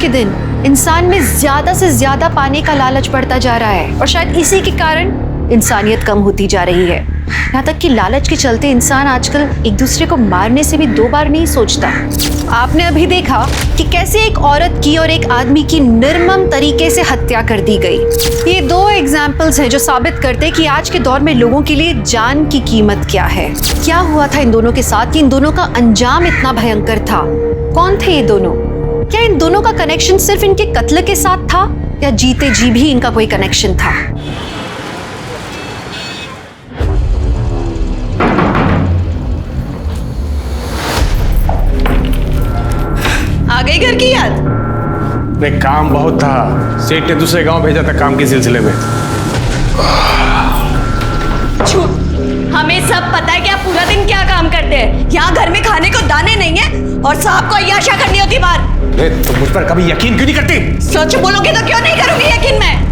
के दिन इंसान में ज्यादा से ज्यादा पाने का लालच बढ़ता जा रहा है और शायद इसी के कारण इंसानियत कम होती जा रही है। यहाँ तक कि लालच के चलते इंसान आजकल एक दूसरे को मारने से भी 2 बार नहीं सोचता। आपने अभी देखा कि कैसे एक औरत की और एक आदमी की निर्मम तरीके से हत्या कर दी गई। ये 2 एग्जाम्पल्स हैं जो साबित करते हैं कि आज के दौर में लोगों के लिए जान की कीमत क्या है। क्या हुआ था इन दोनों के साथ कि इन दोनों का अंजाम इतना भयंकर था? कौन थे ये दोनों? क्या इन दोनों का कनेक्शन सिर्फ इनके कत्ल के साथ था या जीते जी भी इनका कोई कनेक्शन था? आ गई घर की याद? नहीं, काम बहुत था। सेठ ने दूसरे गांव भेजा था काम के सिलसिले में। झूठ। हमें सब पता है कि आप पूरा दिन क्या काम करते हैं। यहाँ घर में खाने को दाने नहीं है और साहब को अय्याशा करनी होती बाहर। तुम मुझ पर कभी यकीन क्यों नहीं करती? सच बोलोगे तो क्यों नहीं करूंगी यकीन मैं?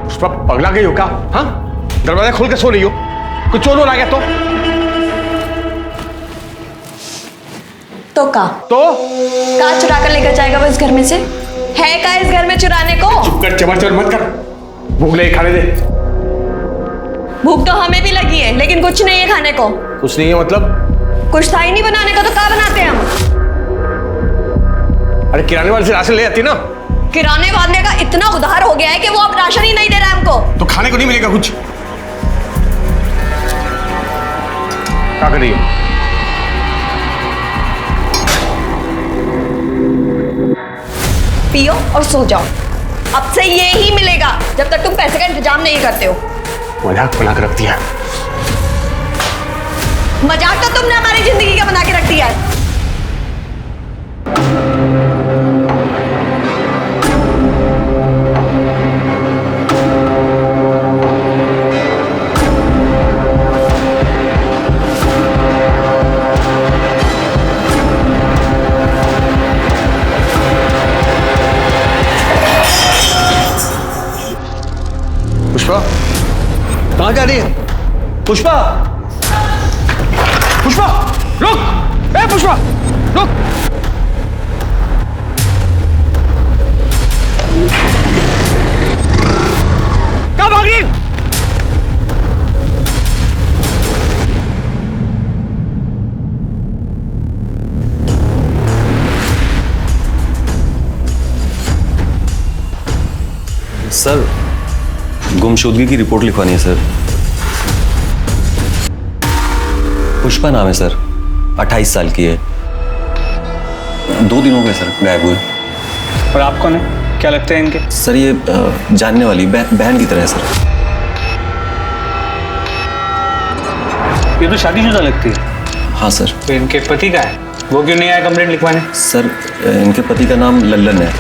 पुष्पा, पगला गई हो क्या? हाँ, दरवाजा खोल के सो रही हो? कुछ चोर आ गया तो का चुरा कर लेकर जाएगा वो इस घर में से? है का इस घर में चुराने को? चुप कर, चमर चमर मत कर। भूख लगी, खाने दे। भूख तो हमें भी लगी है, लेकिन कुछ नहीं है खाने को। कुछ नहीं है मतलब? कुछ था ही नहीं बनाने का, तो क्या बनाते हैं हम? अरे किराने वाले से राशन ले आती ना। किराने वाले का इतना उधार हो गया है कि वो अब राशन ही नहीं दे रहा है हमको। तो खाने को नहीं मिलेगा कुछ? क्या कर रही हो? पियो और सो जाओ। अब से ये ही मिलेगा जब तक तुम पैसे का इंतजाम नहीं करते हो। मजाक बना के रख दिया। मजाक तो तुमने हमारी जिंदगी का बना के रख दिया है। पुष्पा, कहाँ जा रही है? पुष्पा, पुष्पा, रुक! ए पुष्पा, रुक! कहाँ भाग रही? सर, गुमशुदगी की रिपोर्ट लिखवानी है सर। पुष्पा नाम है सर, 28 साल की है। 2 दिन हो गए सर गायब हुए। और आप कौन है? क्या लगता है इनके? सर ये जानने वाली बहन की तरह है सर। ये तो शादीशुदा लगती है। हाँ सर। तो इनके पति का है, वो क्यों नहीं आया कंप्लेंट लिखवाने? सर इनके पति का नाम लल्लन है।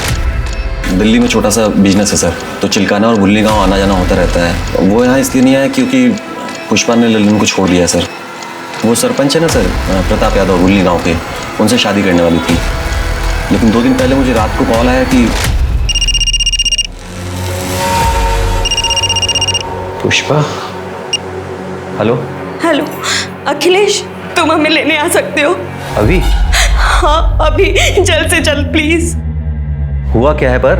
दिल्ली में छोटा सा बिजनेस है सर, तो चिल्काना और भुल्ली गांव आना जाना होता रहता है। वो यहाँ इसलिए नहीं आया क्योंकि पुष्पा ने लल्लन को छोड़ दिया सर। वो सरपंच है ना सर, प्रताप यादव, भुल्ली गांव के, उनसे शादी करने वाली थी। लेकिन 2 दिन पहले मुझे रात को कॉल आया कि पुष्पा। हेलो हेलो अखिलेश, तुम हमें लेने आ सकते हो? अभी? हाँ अभी, जल्द से जल्द प्लीज। हुआ क्या है पर?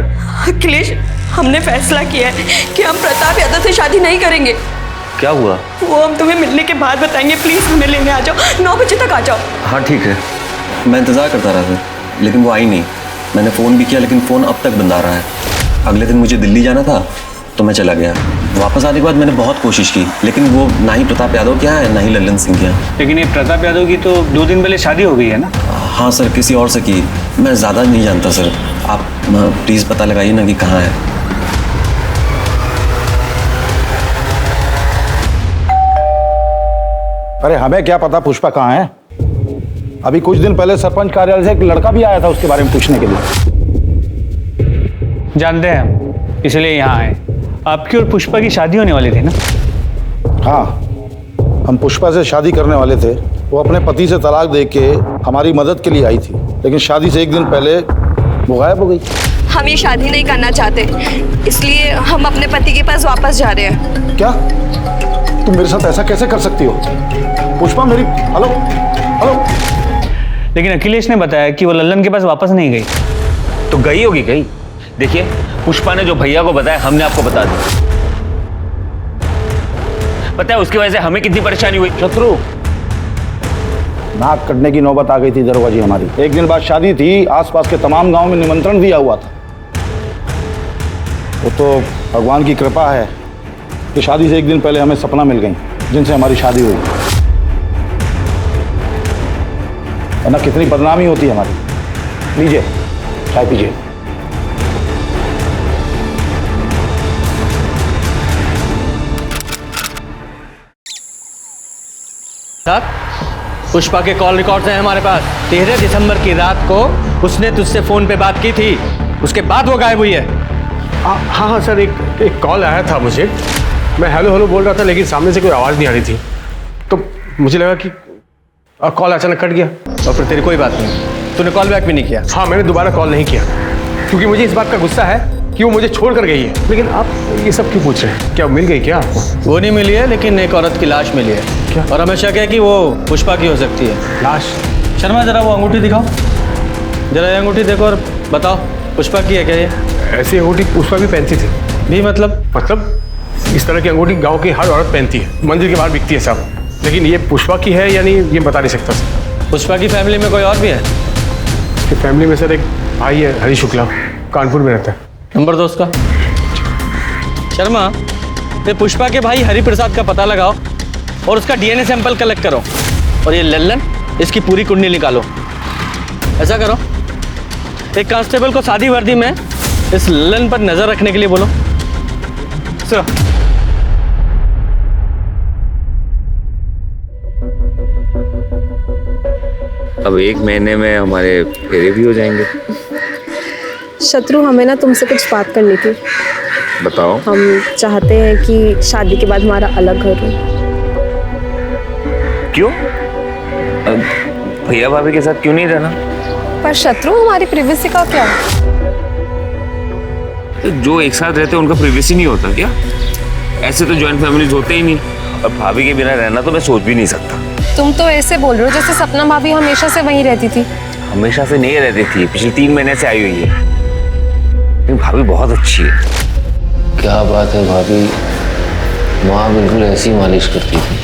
अखिलेश, हमने फैसला किया है कि हम प्रताप यादव से शादी नहीं करेंगे। क्या हुआ? वो हम तुम्हें मिलने के बाद बताएंगे। प्लीज हमें लेने आ जाओ, 9 बजे तक आ जाओ। हाँ ठीक है, मैं इंतज़ार करता रहा था, लेकिन वो आई नहीं। मैंने फ़ोन भी किया लेकिन फ़ोन अब तक बंद आ रहा है। अगले दिन मुझे दिल्ली जाना था तो मैं चला गया। वापस आने के बाद मैंने बहुत कोशिश की, लेकिन वो ना ही प्रताप यादव के यहाँ है ना ही लल्लन सिंह के यहाँ। लेकिन ये प्रताप यादव की तो 2 दिन पहले शादी हो गई है ना? हाँ सर, किसी और से की। मैं ज़्यादा नहीं जानता सर, आप प्लीज़ पता लगाइए ना कि कहाँ है। अरे हमें क्या पता पुष्पा कहाँ है। अभी कुछ दिन पहले सरपंच कार्यालय से एक लड़का भी आया था उसके बारे में पूछने के लिए। जानते हैं हम, इसलिए यहाँ आए। आपकी और पुष्पा की शादी होने वाली थी ना? हाँ, हम पुष्पा से शादी करने वाले थे। वो अपने पति से तलाक दे के हमारी मदद के लिए आई थी, लेकिन शादी से एक दिन पहले वो गायब हो गई। हम ये शादी नहीं करना चाहते, इसलिए हम अपने पति के पास वापस जा रहे हैं। क्या तुम मेरे साथ ऐसा कैसे कर सकती हो पुष्पा? मेरी हेलो हेलो। लेकिन अखिलेश ने बताया कि वो लल्लन के पास वापस नहीं गई। तो गई होगी कहीं। देखिए, पुष्पा ने जो भैया को बताया हमने आपको बता दिया। पता है उसकी वजह से हमें कितनी परेशानी हुई। शत्रु, नाक कटने की नौबत आ गई थी दरोगा जी हमारी। एक दिन बाद शादी थी, आसपास के तमाम गांव में निमंत्रण दिया हुआ था। वो तो भगवान की कृपा है कि शादी से एक दिन पहले हमें सपना मिल गई जिनसे हमारी शादी हुई, वरना कितनी बदनामी होती है हमारी। लीजिए चाय पीजिए। पुष्पा के कॉल रिकॉर्ड्स हैं हमारे पास। 13 दिसंबर की रात को उसने तुझसे फोन पे बात की थी, उसके बाद वो गायब हुई है। हाँ हाँ सर, एक कॉल आया था मुझे। मैं हेलो हेलो बोल रहा था, लेकिन सामने से कोई आवाज़ नहीं आ रही थी, तो मुझे लगा कि कॉल अचानक कट गया। और फिर तेरी कोई बात नहीं, तूने कॉल बैक भी नहीं किया। हाँ, मैंने दोबारा कॉल नहीं किया क्योंकि मुझे इस बात का गुस्सा है कि वो मुझे छोड़ कर गई है। लेकिन आप ये सब क्यों पूछ रहे हैं? क्या मिल गई क्या आपको? वो नहीं मिली है, लेकिन एक औरत की लाश मिली है। क्या? और हमें शक है कि वो पुष्पा की हो सकती है। लाश? शर्मा, जरा वो अंगूठी दिखाओ, जरा ये अंगूठी देखो और बताओ पुष्पा की है क्या ये? ऐसी अंगूठी पुष्पा भी पहनती थी। भी मतलब इस तरह की अंगूठी गांव की हर औरत पहनती है, मंदिर के बाहर बिकती है सब। लेकिन ये पुष्पा की है या नहीं ये बता नहीं सकता सर। पुष्पा की फैमिली में कोई और भी है? कि फैमिली में सर एक भाई है, हरी शुक्ला, कानपुर में रहता है। नंबर दो उसका। शर्मा, ये पुष्पा के भाई हरि प्रसाद का पता लगाओ और उसका डीएनए सैंपल कलेक्ट करो, और ये लल्लन, इसकी पूरी कुंडली निकालो। ऐसा करो, एक कांस्टेबल को सादी वर्दी में इस लल्लन पर नजर रखने के लिए बोलो। सर, अब 1 महीने में हमारे फेरे भी हो जाएंगे। शत्रु, हमें ना तुमसे कुछ बात करनी थी। बताओ। हम चाहते हैं कि शादी के बाद हमारा अलग घर हो। क्यों? भैया भाभी के साथ क्यों नहीं रहना? पर शत्रु, हमारी प्रिवेसी का क्या? तो जो एक साथ रहते हैं उनका प्रिवेसी नहीं होता क्या? ऐसे तो जॉइंट फैमिलीज होते ही नहीं, और भाभी के बिना रहना तो मैं सोच भी नहीं सकता। तुम तो ऐसे बोल रहे हो जैसे सपना भाभी हमेशा से वहीं रहती थी। हमेशा से नहीं रहती थी, पिछले 3 महीने से आई हुई है। लेकिन भाभी बहुत अच्छी है। क्या बात है भाभी, माँ बिल्कुल ऐसी मालिश करती थी।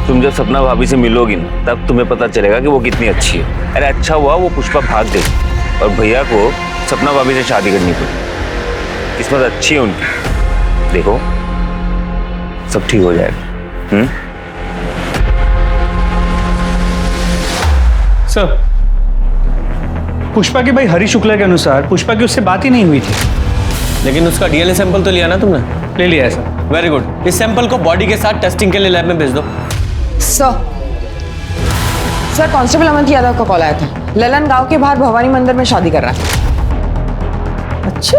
तुम जब सपना भाभी से मिलोगी ना, तब तुम्हें पता चलेगा कि वो कितनी अच्छी है। अरे अच्छा हुआ वो पुष्पा भाग गई और भैया को सपना भाभी से शादी करनी पड़ी। किस्मत अच्छी है उनकी। देखो सब ठीक हो जाएगा। सर, पुष्पा के भाई हरी शुक्ला के अनुसार पुष्पा की उससे बात ही नहीं हुई थी। लेकिन उसका डीएनए सैंपल तो लिया ना तुमने? ले लिया है सर। Very good. इस सैंपल को बॉडी के साथ टेस्टिंग के लिए लैब में भेज दो। सर कांस्टेबल अमन यादव का कॉल आया था। ललन गांव के बाहर भवानी मंदिर में शादी कर रहा है। अच्छा।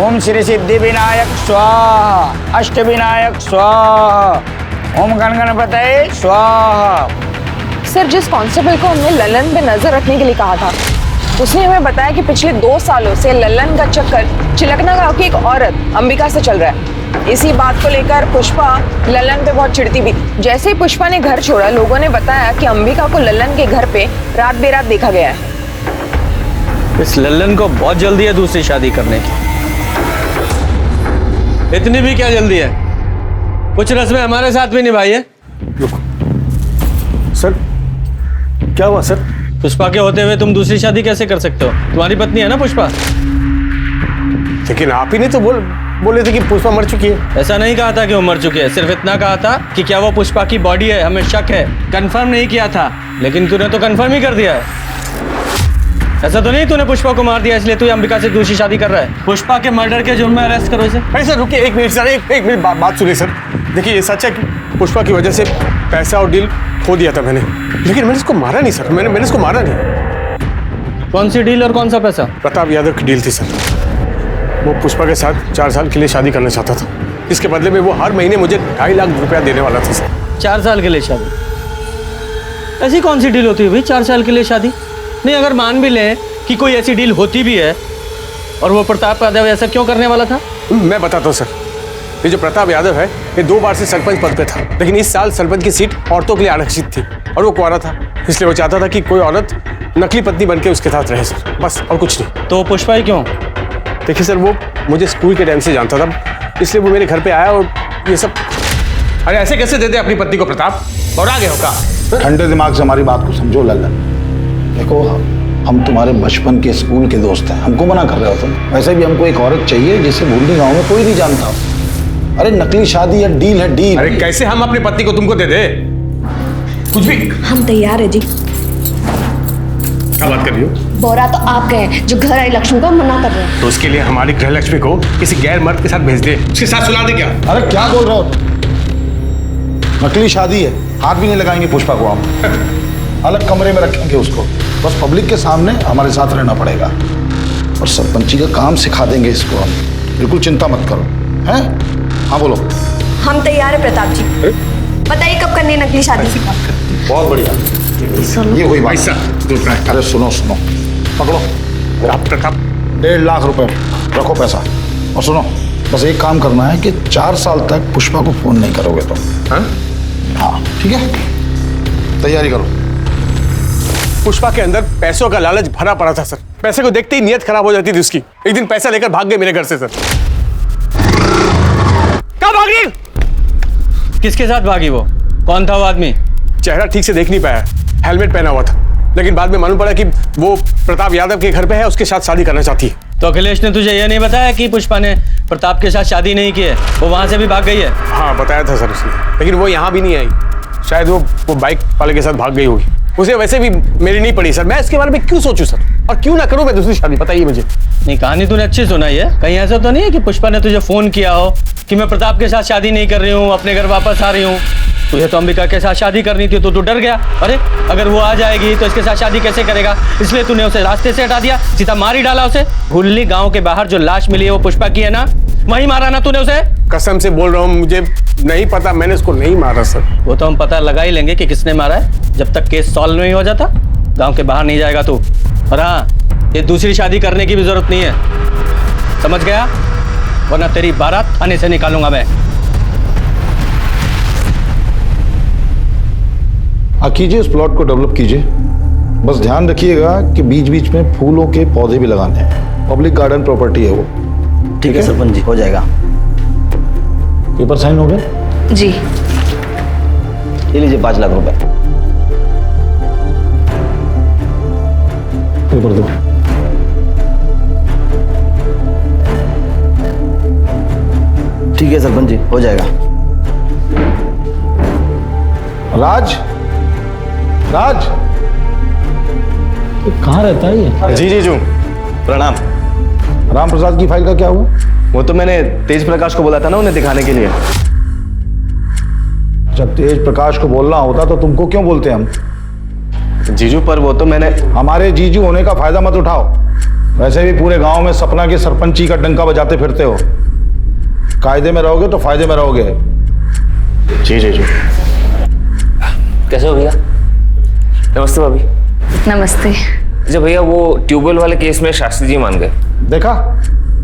ओम श्री सिद्धि विनायक स्वाहा, अष्ट विनायक स्वाहा, ओम गण गणपतये स्वाहा। सर, जिस कांस्टेबल को हमने ललन पे नजर रखने के लिए कहा था, उसने हमें बताया कि पिछले 2 सालों से ललन का चक्कर चिलकना गांव की एक औरत अंबिका से चल रहा है। इसी बात को लेकर पुष्पा ललन पे बहुत चिढ़ती भी थी। जैसे ही पुष्पा ने घर छोड़ा, लोगों ने बताया कि अंबिका को ललन के घर पे रात बेरात देखा गया है। इस लल्लन को बहुत जल्दी है दूसरी शादी करने की। इतनी भी क्या जल्दी है, कुछ रस्में हमारे साथ भी निभाई है। सर क्या हुआ सर? पुष्पा के होते हुए तुम दूसरी शादी कैसे कर सकते हो? तुम्हारी पत्नी है ना पुष्पा। लेकिन आप ही ने तो बोले थे कि पुष्पा मर चुकी है। ऐसा नहीं कहा था कि वो मर चुकी है, सिर्फ इतना कहा था कि क्या वो पुष्पा की बॉडी है, हमें शक है। कंफर्म नहीं किया था, लेकिन तूने तो कंफर्म ही कर दिया है। ऐसा तो नहीं तूने पुष्पा को मार दिया इसलिए तू अंबिका से दूसरी शादी कर रहा है? पुष्पा के मर्डर के जुर्म में अरेस्ट करो इसे। अरे सर रुकिए 1 मिनट सर, एक मिनट बात सुनिए सर। देखिए ये सच है कि पुष्पा की वजह से पैसा और डील खो दिया था मैंने, लेकिन मैंने इसको मारा नहीं सर। मैंने इसको मारा नहीं। कौन सी डील और कौन सा पैसा? प्रताप यादव की डील थी सर। वो पुष्पा के साथ 4 साल के लिए शादी करना चाहता था। इसके बदले में वो हर महीने मुझे 2.5 लाख रुपया देने वाला था सर। 4 साल के लिए शादी? ऐसी कौन सी डील होती है भाई 4 साल के लिए शादी? नहीं, अगर मान भी लें कि कोई ऐसी डील होती भी है, और वो प्रताप यादव ऐसा क्यों करने वाला था? मैं बताता हूँ सर। ये जो प्रताप यादव है, ये 2 बार से सरपंच पद पे था, लेकिन इस साल सरपंच की सीट औरतों के लिए आरक्षित थी और वो कुंवारा था, इसलिए वो चाहता था कि कोई औरत नकली पत्नी बनके उसके साथ रहे सर, बस और कुछ नहीं। तो पुष्पा ही क्यों? देखिए सर, वो मुझे स्कूल के टाइम से जानता था, इसलिए वो मेरे घर पे आया और ये सब। अरे ऐसे कैसे दे दे अपनी पत्नी को प्रताप? और आगे हो का? ठंडे दिमाग से हमारी बात को समझो लल्लन। देखो, हम तुम्हारे बचपन के स्कूल के दोस्त हैं, हमको मना कर रहे हो तुम? वैसे भी हमको एक औरत चाहिए जिसे भूलनी गांव में कोई नहीं जानता। अरे नकली शादी या डील है डील। अरे कैसे हम अपनी पत्नी को तुमको दे दे? कुछ भी। हम तैयार है जी। क्या बात कर रही हो? बोरा तो आप गए जो घर आई लक्ष्मी को मना कर रहे हैं। तो उसके लिए हमारी गृह लक्ष्मी को किसी गैर मर्द के साथ भेज दे, उसके साथ सुला दे क्या? अरे क्या बोल रहे हो? नकली शादी है, हाथ भी नहीं लगाएंगे पुष्पा को हम। अलग कमरे में रखेंगे उसको, बस पब्लिक के सामने हमारे साथ रहना पड़ेगा और सरपंची का काम सिखा देंगे इसको हम। बिल्कुल चिंता मत करो। हैं? हाँ बोलो। हम तैयार है प्रताप जी। बताइए कब करनी है नकली शादी? बहुत बढ़िया, ये हुई बात। अरे सुनो सुनो, पकड़ो आप प्रताप। 1.5 लाख रुपए रखो पैसा, और सुनो बस एक काम करना है कि 4 साल तक पुष्पा को फोन नहीं करोगे तुम। हाँ ठीक है, तैयारी करो। पुष्पा के अंदर पैसों का लालच भरा पड़ा था सर, पैसे को देखते ही नीयत खराब हो जाती थी उसकी। एक दिन पैसा लेकर भाग गए मेरे घर से सर। कहाँ भाग रही? किसके साथ भागी वो? कौन था वो आदमी? चेहरा ठीक से देख नहीं पाया, हेलमेट पहना हुआ था, लेकिन बाद में मालूम पड़ा कि वो प्रताप यादव के घर पे है, उसके साथ शादी करना चाहती है। तो अखिलेश ने तुझे यह नहीं बताया कि पुष्पा ने प्रताप के साथ शादी नहीं की है, वो वहां से भी भाग गई है? हाँ बताया था सर उसने, लेकिन वो यहाँ भी नहीं आई। शायद वो बाइक वाले के साथ भाग गई होगी। उसे वैसे भी मेरी नहीं पड़ी सर, मैं इसके बारे में क्यों सोचूं सर, और क्यों ना करूं मैं दूसरी शादी? बताइए मुझे। नहीं, कहानी तूने अच्छी सुनाई है। कहीं ऐसा तो नहीं है कि पुष्पा ने तुझे फोन किया हो कि मैं प्रताप के साथ शादी नहीं कर रही हूँ, अपने घर वापस आ रही हूँ? तुझे तो अंबिका के साथ शादी करनी थी, तो तू डर गया। अरे अगर वो आ जाएगी तो इसके साथ शादी कैसे करेगा, इसलिए तूने उसे रास्ते से हटा दिया, सीधा मार ही डाला उसे। भुल्ली गांव के बाहर जो लाश मिली है वो पुष्पा की है ना, वहीं मारा ना तूने उसे? कसम से बोल रहा हूँ, मुझे नहीं पता, मैंने उसको नहीं मारा सर। वो तो हम पता लगा ही लेंगे कि किसने मारा है, जब तक केस सॉल्व नहीं हो जाता गांव के बाहर नहीं जाएगा तू। और हाँ, ये दूसरी शादी करने की भी जरूरत नहीं है, समझ गया? वरना तेरी बारात थाने से निकालूंगा मैं। कीजिए, उस प्लॉट को डेवलप कीजिए, बस ध्यान रखिएगा कि बीच बीच में फूलों के पौधे भी लगाने हैं। पब्लिक गार्डन प्रॉपर्टी है वो। ठीक है सरपंच जी, हो जाएगा। पेपर साइन हो गए? जी। ये लीजिए 5 लाख रुपए। पेपर दो। ठीक है सरपंच जी, हो जाएगा। राज, राज कहाँ रहता है ये? जी जीजू, प्रणाम। राम प्रसाद की फाइल का क्या हुआ? वो तो मैंने तेज प्रकाश को बोला था ना उन्हें दिखाने के लिए। जब तेज प्रकाश को बोलना होता तो तुमको क्यों बोलते हम? जीजू पर वो तो मैंने। हमारे जीजू होने का फायदा मत उठाओ, वैसे भी पूरे गांव में सपना के सरपंची का डंका बजाते फिरते हो। कायदे में रहोगे तो फायदे में रहोगे। जी जीजू। कैसे हो भैया? नमस्ते भाभी। नमस्ते। अच्छा भैया, वो ट्यूबवेल वाले केस में शास्त्री जी मान गए। देखा,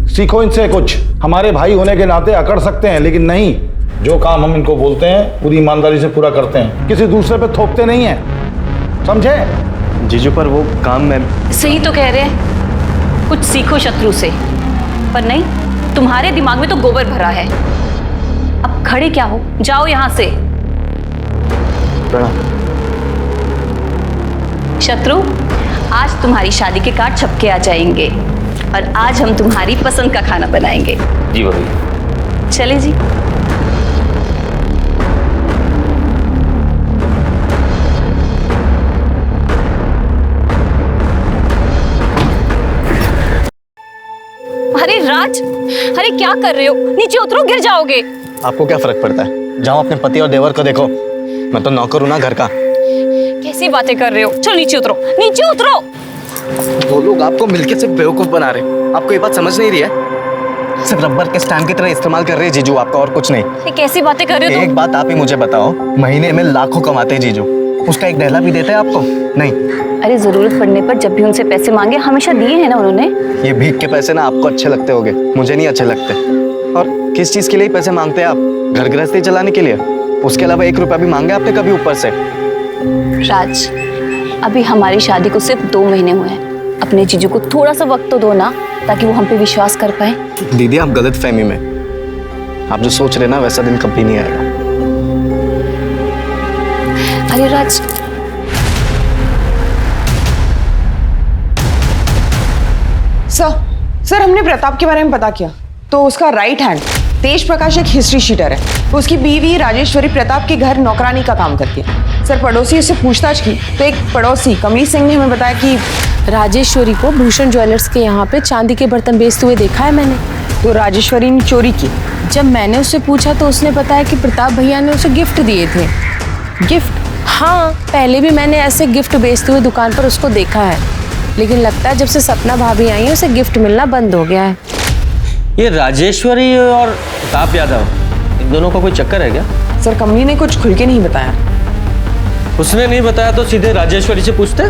सीखो इनसे कुछ। हमारे भाई होने के नाते अकड़ सकते हैं, लेकिन नहीं, जो काम हम इनको बोलते हैं पूरी ईमानदारी से पूरा करते हैं, किसी दूसरे पे थोपते नहीं हैं, समझे? जीजू पर वो काम में। सही तो कह रहे हैं, कुछ सीखो शत्रु से। पर नहीं, तुम्हारे दिमाग में तो गोबर भरा है। अब खड़े क्या हो, जाओ यहां से। शत्रु, आज तुम्हारी शादी के कार्ड छपके आ जाएंगे और आज हम तुम्हारी पसंद का खाना बनाएंगे। जी भाभी। चले जी। अरे राज, अरे क्या कर रहे हो? नीचे उतरो, गिर जाओगे। आपको क्या फर्क पड़ता है? जाओ अपने पति और देवर को देखो, मैं तो नौकर हूं ना घर का। कैसी बातें कर रहे हो? चलो नीचे उतरो, नीचे उतरो। वो लोग आपको मिलके सिर्फ बेवकूफ बना रहे हैं, आपको ये बात समझ नहीं रही है? सिर्फ रबर के स्टैम्प की तरह इस्तेमाल कर रहे हैं जीजू आपका, और कुछ नहीं। ये कैसी बातें कर रहे हो एक बात आप ही मुझे बताओ, महीने में लाखों कमाते हैं जीजू, उसका एक दहला भी देते हैं आपको? नहीं। अरे जरूरत पड़ने पर जब भी उनसे पैसे मांगे हमेशा दिए हैं ना उन्होंने। ये भीख के पैसे ना आपको अच्छे लगते होंगे, मुझे नहीं अच्छे लगते। और किस चीज के लिए पैसे मांगते हैं आप? घर गृहस्थी चलाने के लिए? उसके अलावा 1 रुपया भी मांगे आपने कभी ऊपर से? राज, अभी हमारी शादी को सिर्फ 2 महीने हुए हैं। अपने जीजू को थोड़ा सा वक्त तो दो ना, ताकि वो हम पे विश्वास कर पाए। दीदी आप गलत फहमी में, आप जो सोच रहे ना वैसा दिन कभी नहीं आएगा। अरे राज, सर हमने प्रताप के बारे में पता किया तो उसका राइट हैंड तेज प्रकाश एक हिस्ट्री शीटर है। उसकी बीवी राजेश्वरी प्रताप के घर नौकरानी का काम करती है। सर पड़ोसी उससे पूछताछ की तो एक पड़ोसी कमली सिंह ने हमें बताया कि राजेश्वरी को भूषण ज्वेलर्स के यहाँ पे चांदी के बर्तन बेचते हुए देखा है मैंने। तो राजेश्वरी ने चोरी की। जब मैंने उससे पूछा तो उसने बताया कि प्रताप भैया ने उसे गिफ्ट दिए थे। गिफ्ट? हाँ, पहले भी मैंने ऐसे गिफ्ट बेचते हुए दुकान पर उसको देखा है, लेकिन लगता है जब से सपना भाभी आई है उसे गिफ्ट मिलना बंद हो गया है। ये राजेश्वरी और प्रताप यादव, इन दोनों का कोई चक्कर है क्या? सर कमली ने कुछ खुल के नहीं बताया। उसने नहीं बताया तो सीधे राजेश्वरी से पूछते।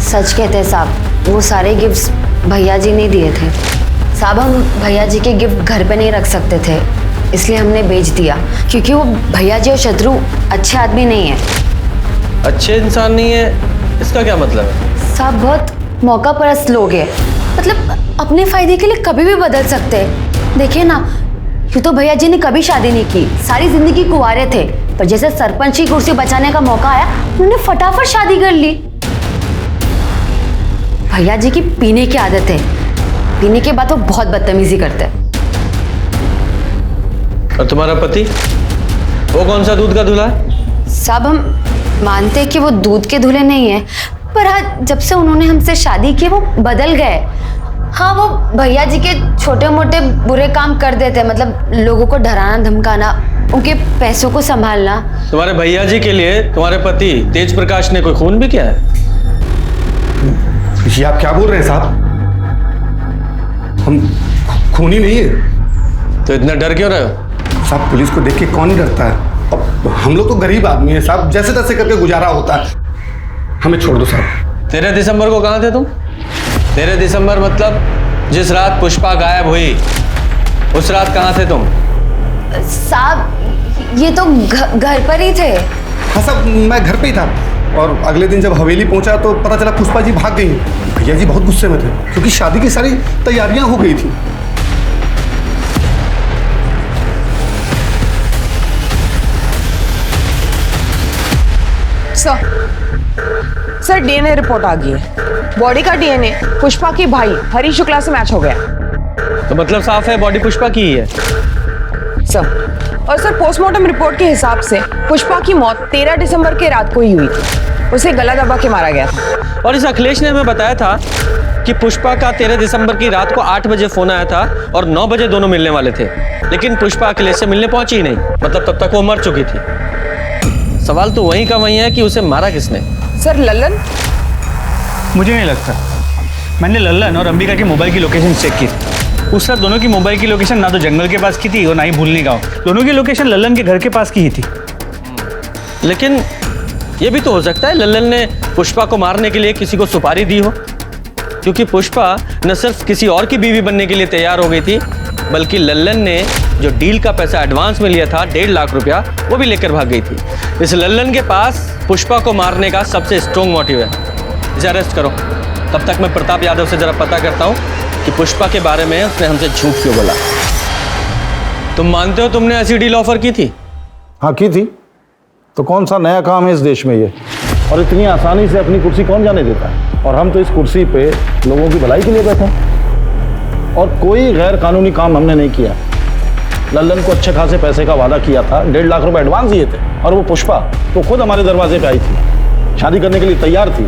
सच कहते हैं साहब, वो सारे गिफ्ट्स भैया जी ने दिए थे। साहब हम भैया जी के गिफ्ट घर पे नहीं रख सकते थे, इसलिए हमने बेच दिया, क्योंकि वो भैया जी और शत्रु अच्छे आदमी नहीं है। अच्छे इंसान नहीं है इसका क्या मतलब है? साहब बहुत मौका परस्त लोग हैं, मतलब अपने फायदे के लिए कभी भी बदल सकते हैं। देखिए ना, यूँ तो भैया जी ने कभी शादी नहीं की, सारी जिंदगी कुंवारे थे, पर जैसे सरपंच की कुर्सी बचाने का मौका आया उन्होंने फटाफट शादी कर ली। भैया जी की पीने की आदत है, पीने के बाद वो बहुत बदतमीजी करते हैं। और तुम्हारा पति, वो कौन सा दूध का दूल्हा है? साहब हम मानते हैं कि वो दूध के दूल्हे नहीं है, पर हाँ जब से उन्होंने हमसे शादी की वो बदल गए। हाँ वो भैया जी के छोटे मोटे बुरे काम कर देते, मतलब लोगों को डराना धमकाना, उनके पैसों को संभालना। तुम्हारे भैया जी के लिए तुम्हारे पति तेज प्रकाश ने कोई खून भी किया है? ये आप क्या बोल रहे हैं साहब? हम खूनी नहीं है। तो इतना डर क्यों रहे हो? साहब पुलिस को देख के कौन ही डरता है? अब हम लोग तो गरीब आदमी हैं साहब, जैसे तैसे करके गुजारा होता है। हमें छोड़ दो साहब। 13 दिसंबर को कहाँ थे तुम? 13 दिसंबर मतलब जिस रात पुष्पा गायब हुई, उस रात कहाँ थे तुम? साहब ये तो घर पर ही थे। हाँ साहब मैं घर पे ही था, और अगले दिन जब हवेली पहुंचा तो पता चला पुष्पा जी भाग गई। भैया जी बहुत गुस्से में थे, क्योंकि शादी की सारी तैयारियां हो गई थी। सर डीएनए रिपोर्ट आ गई है। बॉडी का डीएनए पुष्पा के भाई हरी शुक्ला से मैच हो गया। तो मतलब साफ है बॉडी पुष्पा की ही है। सर और सर पोस्टमार्टम रिपोर्ट के हिसाब से पुष्पा की मौत 13 दिसंबर के रात को ही हुई थी। उसे गला दबा के मारा गया था। और इस अखिलेश ने हमें बताया था कि पुष्पा का 13 दिसंबर की रात को 8 बजे फोन आया था और 9 बजे दोनों मिलने वाले थे, लेकिन पुष्पा अखिलेश से मिलने पहुंची ही नहीं, मतलब तब तक वो मर चुकी थी। सवाल तो वहीं का वहीं है कि उसे मारा किसने? सर लल्लन? मुझे नहीं लगता। मैंने लल्लन और अंबिका के मोबाइल की लोकेशन चेक की। उस रात दोनों की मोबाइल की लोकेशन ना तो जंगल के पास की थी और ना ही भूलनी गांव। दोनों की लोकेशन लल्लन के घर के पास की ही थी। लेकिन ये भी तो हो सकता है लल्लन ने पुष्पा को मारने के लिए किसी को सुपारी दी हो, क्योंकि पुष्पा न सिर्फ किसी और की बीवी बनने के लिए तैयार हो गई थी, बल्कि लल्लन ने जो डील का पैसा एडवांस में लिया था 1.5 लाख रुपया, वो भी लेकर भाग गई थी। इस लल्लन के पास पुष्पा को मारने का सबसे स्ट्रॉन्ग मोटिव है। इसे अरेस्ट करो। तब तक मैं प्रताप यादव से जरा पता करता हूँ कि पुष्पा के बारे में उसने हमसे झूठ क्यों बोला। तुम मानते हो तुमने ऐसी डील ऑफर की थी? हाँ की थी। तो कौन सा नया काम है इस देश में ये? और इतनी आसानी से अपनी कुर्सी कौन जाने देता है? और हम तो इस कुर्सी पे लोगों की भलाई के लिए बैठे हैं, और कोई गैर कानूनी काम हमने नहीं किया। लल्लन को अच्छे खासे पैसे का वादा किया था, 1.5 लाख रुपए एडवांस दिए थे, और वो पुष्पा तो खुद हमारे दरवाजे पे आई थी, शादी करने के लिए तैयार थी।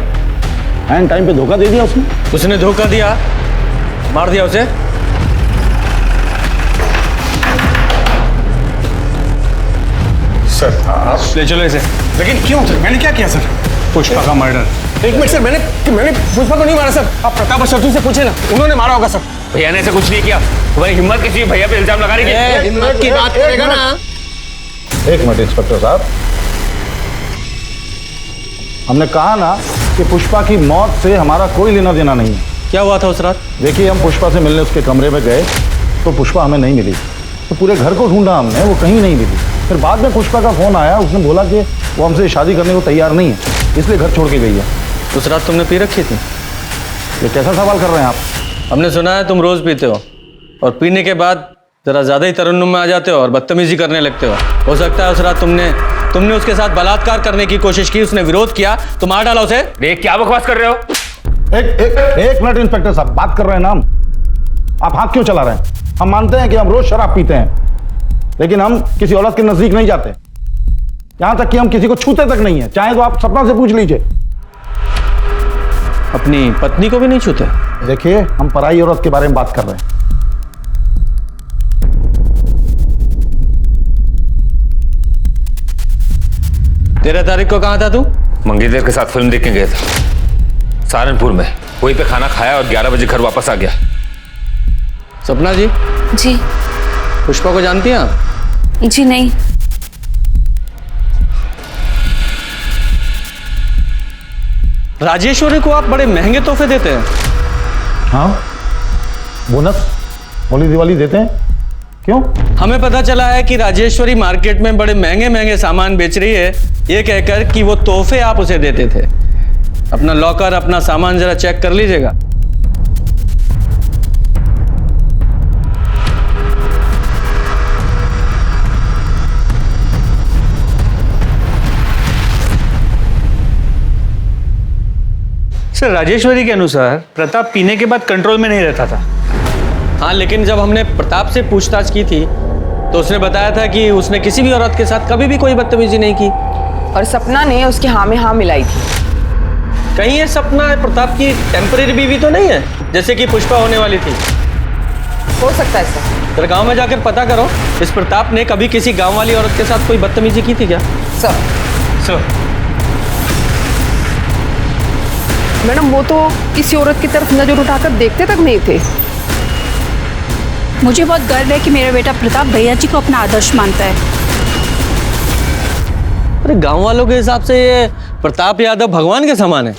एंड टाइम पे धोखा दे दिया उसने। उसने धोखा दिया, मार दिया उसे। सर आप ले चलो इसे। लेकिन क्यों सर? मैंने क्या किया सर? पुष्पा का मर्डर। एक मिनट सर, मैंने पुष्पा को नहीं मारा सर। आप प्रताप और शत्रु से पूछे ना, उन्होंने मारा होगा सर। भैया ने ऐसा कुछ नहीं किया। तुम्हारी हिम्मत किसी भैया पे इल्जाम लगा रही है? हिम्मत की बात करेगा ना। एक मिनट इंस्पेक्टर साहब, हमने कहा ना कि पुष्पा की मौत से हमारा कोई लेना देना नहीं है। क्या हुआ था उस रात? देखिए, हम पुष्पा से मिलने उसके कमरे में गए तो पुष्पा हमें नहीं मिली, तो पूरे घर को ढूंढा हमने, वो कहीं नहीं मिली। फिर बाद में पुष्पा का फोन आया, उसने बोला कि वो हमसे शादी करने को तैयार नहीं है, इसलिए घर छोड़ के गई है। उस रात तुमने पी रखी थी? ये कैसा सवाल कर रहे हैं आप? हमने सुना है तुम रोज पीते हो और पीने के बाद जरा ज्यादा ही तरन्नुम में आ जाते हो और बदतमीजी करने लगते हो सकता है उस रात तुमने उसके साथ बलात्कार करने की कोशिश की, उसने विरोध किया तो मार डाला उसे। क्या बकवास कर रहे हो? एक मिनट इंस्पेक्टर साहब, बात कर रहे हैं ना हम, आप हाथ क्यों चला रहे हैं? हम मानते हैं कि हम रोज शराब पीते हैं, लेकिन हम किसी औरत के नजदीक नहीं जाते, यहां तक कि हम किसी को छूते तक नहीं है। चाहे तो आप सपना से पूछ लीजिए। अपनी पत्नी को भी नहीं छूते? देखिए, हम पराई औरत के बारे में बात कर रहे हैं। 13 तारीख को कहाँ था तू? मंगेतर के साथ फिल्म देखने गया था सहारनपुर में। वहीं पे खाना खाया और 11 बजे घर वापस आ गया। सपना जी? जी। पुष्पा को जानती हैं आप? जी नहीं। राजेश्वरी को आप बड़े महंगे तोहफे देते हैं। हाँ, बोनस होली दिवाली देते हैं। क्यों? हमें पता चला है कि राजेश्वरी मार्केट में बड़े महंगे महंगे सामान बेच रही है, ये कहकर कि वो तोहफे आप उसे देते थे। अपना लॉकर, अपना सामान जरा चेक कर लीजिएगा। सर, राजेश्वरी के अनुसार प्रताप पीने के बाद कंट्रोल में नहीं रहता था। हाँ, लेकिन जब हमने प्रताप से पूछताछ की थी तो उसने बताया था कि उसने किसी भी औरत के साथ कभी भी कोई बदतमीजी नहीं की। और सपना ने उसकी हाँ में हाँ मिलाई थी। कहीं ये सपना प्रताप की टेम्परेरी बीवी तो नहीं है, जैसे कि पुष्पा होने वाली थी? हो सकता है सर। फिर गांव में जाकर पता करो, इस प्रताप ने कभी किसी गांव वाली औरत के साथ कोई बदतमीजी की थी क्या? सर मैडम, वो तो किसी औरत की तरफ नजर उठाकर देखते तक नहीं थे। मुझे बहुत गर्व है कि मेरा बेटा प्रताप भैया जी को अपना आदर्श मानता है। अरे, गांव वालों के हिसाब से ये प्रताप यादव भगवान के समान है,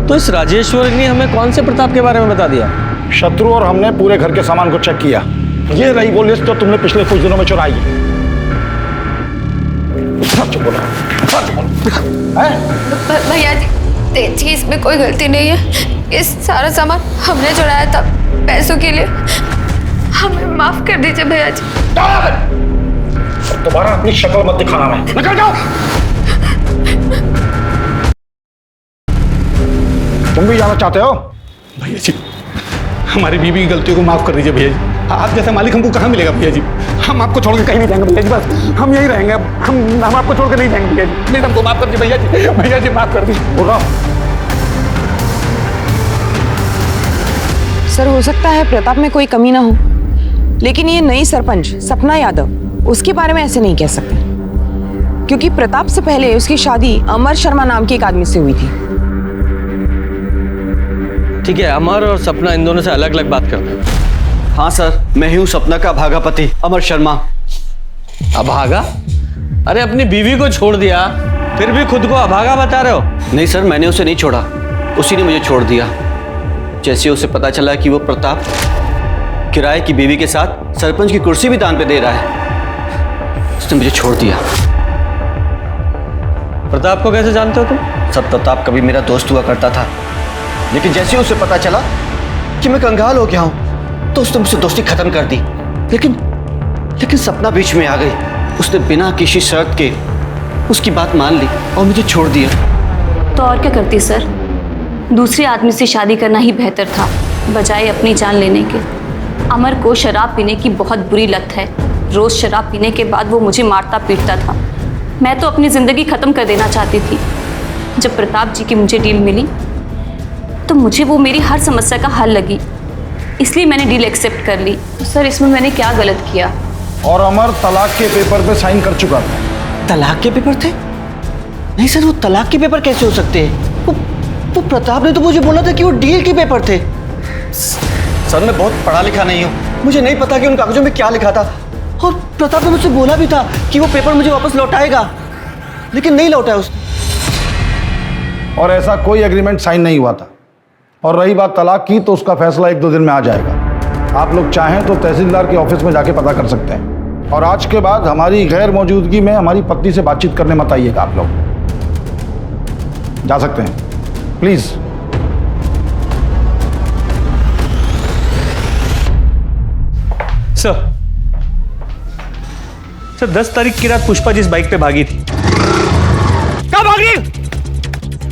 तो इस राजेश्वरी ने हमें कौन से प्रताप के बारे में बता दिया? शत्रु और हमने पूरे घर के सामान को चेक किया। ये रही वो लिस्ट जो तुमने पिछले कुछ दिनों में चुराई है। सच बोलो, सच बोलो। भैया जी, इसमें कोई गलती नहीं है। ये सारा सामान हमने चुराया था पैसों के लिए। हमें माफ कर दीजिए भैया जी। दोबारा अपनी शक्ल मत दिखाना। मैं निकल जाओ। तुम भी जाना चाहते हो? भैया जी, हमारी बीवी की गलतियों को माफ कर दीजिए भैया जी। आप जैसा मालिक हमको कहाँ मिलेगा भैया जी? हम आपको छोड़ के कहीं नहीं जाएंगे भैया जी, बस हम यहीं रहेंगे। हम आपको छोड़ के नहीं जाएंगे भैया जी। प्लीज हमको माफ कर दीजिए भैया जी। भैया जी माफ कर दीजिए। बोल रहा सर, हो सकता है प्रताप में कोई कमी ना हो, लेकिन ये नई सरपंच सपना यादव, उसके बारे में ऐसे नहीं कह सकते, क्योंकि प्रताप से पहले उसकी शादी अमर शर्मा नाम के एक आदमी से हुई थी। ठीक है, अमर और सपना इन दोनों से अलग अलग बात करते हैं। हाँ सर, मैं ही हूँ सपना का अभागा पति, अमर शर्मा। अभागा? अरे, अपनी बीवी को छोड़ दिया, फिर भी खुद को अभागा बता रहे हो? नहीं सर, मैंने उसे नहीं छोड़ा, उसी ने मुझे छोड़ दिया। जैसे उसे पता चला कि वो प्रताप किराए की बीवी के साथ सरपंच की कुर्सी भी दान पे दे रहा है, उसने मुझे छोड़ दिया। प्रताप को कैसे जानते हो तुम? सर, प्रताप कभी मेरा दोस्त हुआ करता था, लेकिन जैसे उसे पता चला कि मैं कंगाल हो गया हूं तो उसने मुझसे दोस्ती खत्म कर दी। लेकिन सपना बीच में आ गई। उसने बिना किसी शर्त के उसकी बात मान ली और मुझे छोड़ दिया। तो और क्या करती सर? दूसरे आदमी से शादी करना ही बेहतर था, बजाय अपनी जान लेने के। अमर को शराब पीने की बहुत बुरी लत है। रोज शराब पीने के बाद वो मुझे मारता पीटता था। मैं तो अपनी ज़िंदगी ख़त्म कर देना चाहती थी। जब प्रताप जी की मुझे डील मिली तो मुझे वो मेरी हर समस्या का हल लगी, इसलिए मैंने डील एक्सेप्ट कर ली। तो सर, इसमें मैंने क्या गलत किया? और अमर तलाक के पेपर पे साइन कर चुका था। तलाक के पेपर थे? नहीं सर, वो तलाक के पेपर कैसे हो सकते हैं? तो प्रताप ने तो मुझे बोला था कि वो डील के पेपर थे। सर मैं बहुत पढ़ा लिखा नहीं हूँ, मुझे नहीं पता कि उन कागजों में क्या लिखा था। और प्रताप ने मुझसे बोला भी था कि वो पेपर मुझे वापस लौटाएगा, लेकिन नहीं लौटाया उसने। और ऐसा कोई एग्रीमेंट साइन नहीं हुआ था। और रही बात तलाक की, तो उसका फैसला 1-2 दिन में आ जाएगा। आप लोग चाहें तो तहसीलदार के ऑफिस में जाके पता कर सकते हैं। और आज के बाद हमारी गैर मौजूदगी में हमारी पत्नी से बातचीत करने मत आइएगा। आप लोग जा सकते हैं, प्लीज। सर 10 तारीख की रात पुष्पा जिस बाइक पे भागी थी, कहाँ भाग रही?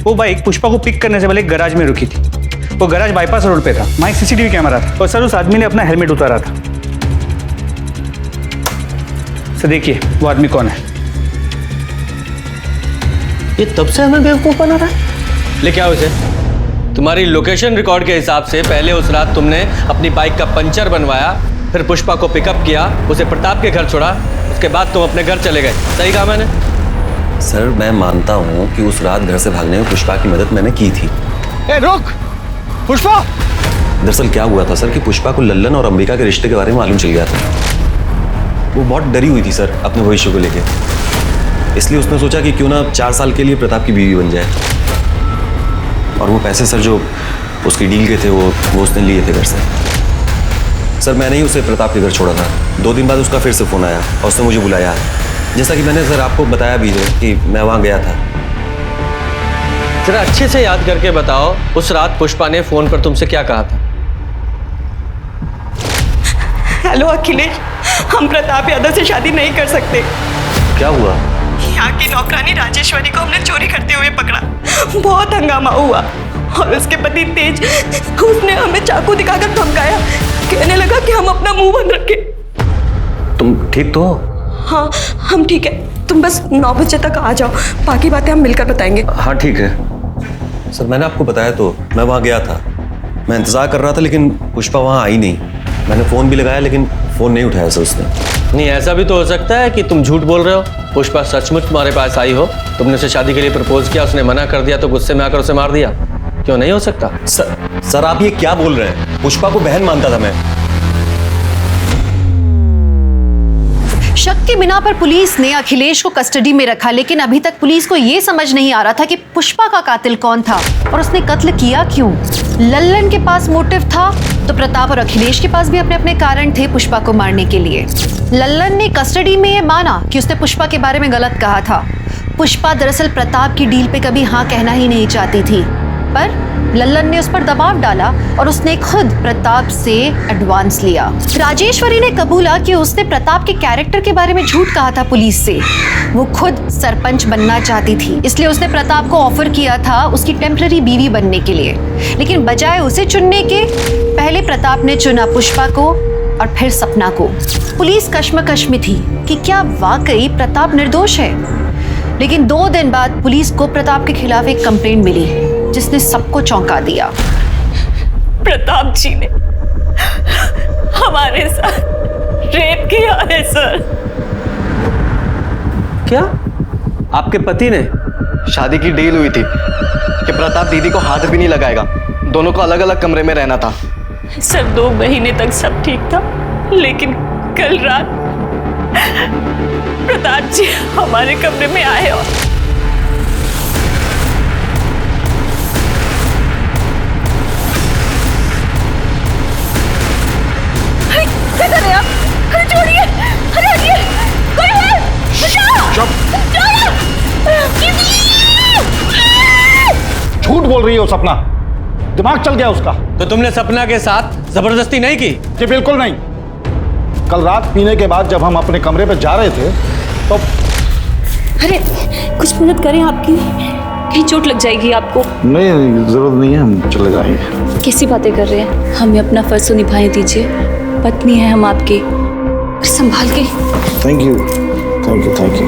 वो बाइक पुष्पा को पिक करने से पहले एक गैराज में रुकी थी। वो गैराज बाईपास रोड पे था, वहाँ एक सीसीटीवी कैमरा था और सर उस आदमी ने अपना हेलमेट उतारा था। सर देखिए वो आदमी कौन है। ये तब से हमें बेवकूफ बना रहा है। लेके आओ इसे। तुम्हारी लोकेशन रिकॉर्ड के हिसाब से पहले उस रात तुमने अपनी बाइक का पंचर बनवाया, फिर पुष्पा को पिकअप किया, उसे प्रताप के घर छोड़ा, उसके बाद तुम अपने घर चले गए। सही कहा मैंने? सर मैं मानता हूँ कि उस रात घर से भागने में पुष्पा की मदद मैंने की थी। ए रुक पुष्पा! दरअसल क्या हुआ था सर कि पुष्पा को लल्लन और अंबिका के रिश्ते के बारे में मालूम चल गया था। वो बहुत डरी हुई थी सर अपने भविष्य को लेके, इसलिए उसने सोचा कि क्यों ना 4 साल के लिए प्रताप की बीवी बन जाए। और वो पैसे सर जो उसकी डील के थे वो उसने लिए थे घर से। सर मैंने ही उसे प्रताप के घर छोड़ा था। 2 दिन बाद उसका फिर से फ़ोन आया और उसने मुझे बुलाया, जैसा कि मैंने सर आपको बताया भी है कि मैं वहाँ गया था। जरा अच्छे से याद करके बताओ उस रात पुष्पा ने फ़ोन पर तुमसे क्या कहा था? हेलो अखिलेश, हम प्रताप यादव से शादी नहीं कर सकते। क्या हुआ? यहाँ की नौकरानी राजेश्वरी को हमने चोरी करते हुए पकड़ा। बहुत हंगामा हुआ और उसके पति तेज, उसने हमें चाकू दिखाकर धमकाया, कहने लगा कि हम अपना मुंह बंद रखें। तुम ठीक तो हो? हाँ हम ठीक है, तुम बस 9 बजे तक आ जाओ, बाकी बातें हम मिलकर बताएंगे। हाँ ठीक है सर, मैंने आपको बताया तो मैं वहाँ गया था, मैं इंतज़ार कर रहा था, लेकिन पुष्पा वहाँ आई नहीं। मैंने फ़ोन भी लगाया लेकिन फ़ोन नहीं उठाया सर उसने। नहीं ऐसा भी तो हो सकता है कि तुम झूठ बोल रहे हो। पुष्पा सचमुच तुम्हारे पास आई हो, तुमने उसे शादी के लिए प्रपोज किया, उसने मना कर दिया तो गुस्से में आकर उसे मार दिया। क्यों नहीं हो सकता? सर आप ये क्या बोल रहे हैं? पुष्पा को बहन मानता था मैं। शक के बिना पर पुलिस ने अखिलेश को कस्टडी में रखा, लेकिन अभी तक पुलिस को यह समझ नहीं आ रहा था कि पुष्पा का कातिल कौन था और उसने कत्ल किया क्यों। लल्लन के पास मोटिव था तो प्रताप और अखिलेश के पास भी अपने अपने कारण थे पुष्पा को मारने के लिए। लल्लन ने कस्टडी में यह माना कि उसने पुष्पा के बारे में गलत कहा था। पुष्पा दरअसल प्रताप की डील पे कभी हाँ कहना ही नहीं चाहती थी, पर लल्लन ने उस पर दबाव डाला और उसने खुद प्रताप से एडवांस लिया। राजेश्वरी ने कबूला कि उसने प्रताप के कैरेक्टर के बारे में झूठ कहा था पुलिस से। वो खुद सरपंच बनना चाहती थी, इसलिए उसने प्रताप को ऑफर किया था उसकी टेम्पररी बीवी बनने के लिए, लेकिन बजाय उसे चुनने के पहले प्रताप ने चुना पुष्पा को और फिर सपना को। पुलिस कश्मकश में थी कि क्या वाकई प्रताप निर्दोष है, लेकिन 2 दिन बाद पुलिस को प्रताप के खिलाफ एक कंप्लेंट मिली जिसने सबको चौंका दिया। प्रताप जी ने हमारे साथ रेप किया है सर। क्या? आपके पति ने? शादी की डील हुई थी कि प्रताप दीदी को हाथ भी नहीं लगाएगा, दोनों को अलग अलग कमरे में रहना था। सर 2 महीने तक सब ठीक था, लेकिन कल रात प्रताप जी हमारे कमरे में आए और क्या कर रहे हैं आप? अरे छोड़िए, अरे हटिए, कोई है? बचाओ! झूठ बोल रही हो सपना, दिमाग चल गया उसका। तो तुमने सपना के साथ जबरदस्ती नहीं की? जी बिल्कुल नहीं। कल रात पीने के बाद जब हम अपने कमरे पे जा रहे थे तो अरे कुछ मदद करें आपकी, कहीं चोट लग जाएगी आपको। नहीं जरूरत नहीं है, हम चले जाएंगे। कैसी बातें कर रहे हैं? हमें अपना फर्ज तो निभाने दीजिए, पत्नी है हम आपके, संभाल के। Thank you thank you thank you.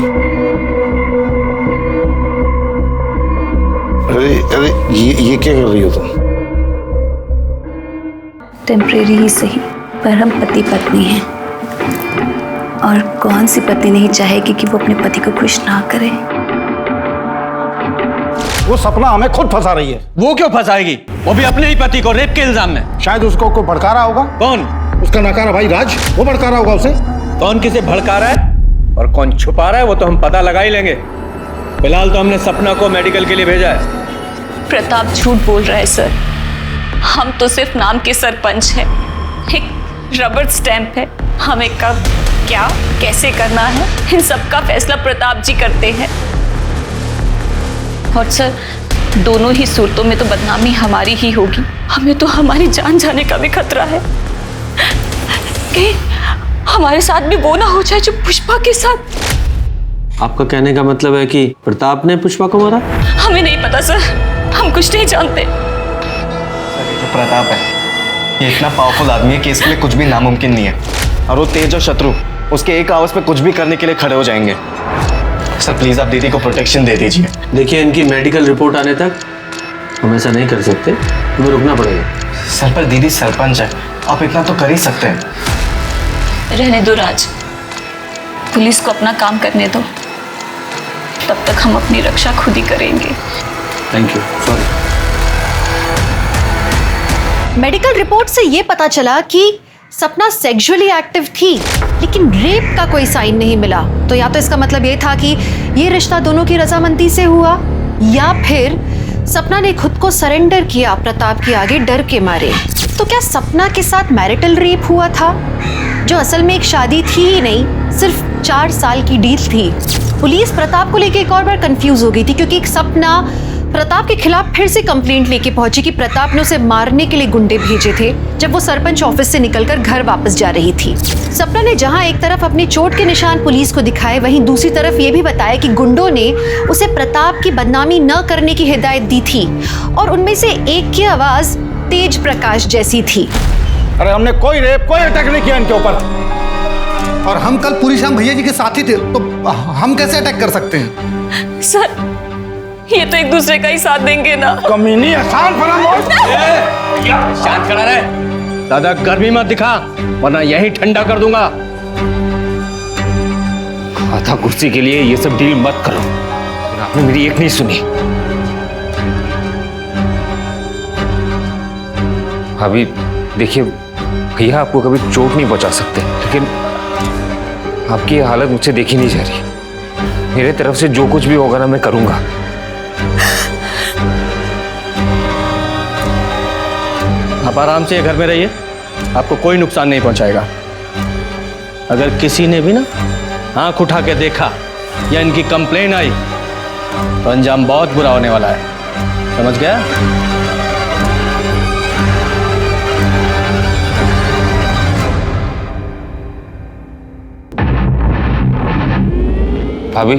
अरे ये क्या कर रही हो तुम? टेम्परेरी ही सही, पर हम पति पत्नी हैं, और कौन सी पत्नी नहीं चाहेगी कि वो अपने पति को खुश ना करे। वो सपना हमें खुद फंसा रही है। वो क्यों फंसाएगी? वो भी अपने ही पति को रेप के इल्जाम में। शायद उसको कोई भड़का रहा होगा। कौन? उसका नकारा भाई राज, वो भड़का रहा होगा उसे। कौन किसे भड़का रहा है और कौन छुपा रहा है वो तो हम पता लगा ही लेंगे। फिलहाल तो हमने सपना को मेडिकल के लिए भेजा है। प्रताप झूठ बोल रहा है सर। हम तो सिर्फ नाम के सरपंच हैं, एक रबर स्टैंप है। हमें कब, क्या, कैसे करना है, इन सब का फैसला प्रताप जी करते हैं। और सर, दोनों ही सूरतों में तो बदनामी हमारी ही होगी। हमें तो हमारी जान जाने का भी खतरा है कि हमारे साथ भी वो ना हो जाए जो पुष्पा के साथ। आपका कहने का मतलब है कि प्रताप ने पुष्पा को मारा? हमें नहीं पता सर, हम कुछ नहीं जानते। जो प्रताप है ये इतना पावरफुल आदमी है कि इसके लिए कुछ भी नामुमकिन नहीं है। और वो तेज और शत्रु उसके एक आवाज पे कुछ भी करने के लिए खड़े हो जाएंगे। सर प्लीज आप दीदी को प्रोटेक्शन दे दीजिए। देखिए, इनकी मेडिकल रिपोर्ट आने तक हम ऐसा नहीं कर सकते, हमें रुकना पड़ेगा। सर पर दीदी सरपंच है, आप इतना तो कर ही सकते हैं। रहने दो राज, पुलिस को अपना काम करने दो, तब तक हम अपनी रक्षा खुद ही करेंगे। Thank you. Sorry. Medical report से ये पता चला कि सपना सेक्सुअली एक्टिव थी, लेकिन रेप का कोई साइन नहीं मिला। तो या तो इसका मतलब ये था कि ये रिश्ता दोनों की रजामंदी से हुआ, या फिर सपना ने खुद को सरेंडर किया प्रताप के आगे डर के मारे। तो क्या सपना के साथ मैरिटल रेप हुआ था, जो असल में एक शादी थी ही नहीं, सिर्फ 4 साल की डील थी? पुलिस प्रताप को लेके एक और बार कंफ्यूज हो गई थी, क्योंकि एक सपना प्रताप के खिलाफ फिर से कंप्लेंट लेके पहुंची कि प्रताप ने उसे मारने के लिए गुंडे भेजे थे जब वो सरपंच ऑफिस से निकलकर घर वापस जा रही थी। सपना ने जहां एक तरफ अपने चोट के निशान पुलिस को दिखाए, वहीं दूसरी तरफ ये भी बताया कि गुंडों ने उसे प्रताप की बदनामी न करने की हिदायत दी थी, और उनमें से एक की आवाज तेज प्रकाश जैसी थी। अरे हमने कोई रेप, कोई अटैक नहीं किया इनके ऊपर। और हम कल पूरी शाम भैया जी के साथ ही थे, तो हम कैसे अटैक कर सकते हैं? सर, ये तो एक दूसरे का ही साथ देंगे ना। कमीनी आसान शांत खड़ा रहे, ज्यादा गर्मी मत दिखा वरना यही ठंडा कर दूंगा। आधा कुर्सी के लिए ये सब डील मत करो, आपने मेरी एक नहीं सुनी। भाभी देखिए, भैया आपको कभी चोट नहीं पहुंचा सकते, लेकिन आपकी हालत मुझसे देखी नहीं जा रही। मेरे तरफ से जो कुछ भी होगा ना मैं करूंगा। आप आराम से घर में रहिए, आपको कोई नुकसान नहीं पहुंचाएगा। अगर किसी ने भी ना आंख उठा के देखा या इनकी कंप्लेन आई तो अंजाम बहुत बुरा होने वाला है, समझ गया? भाभी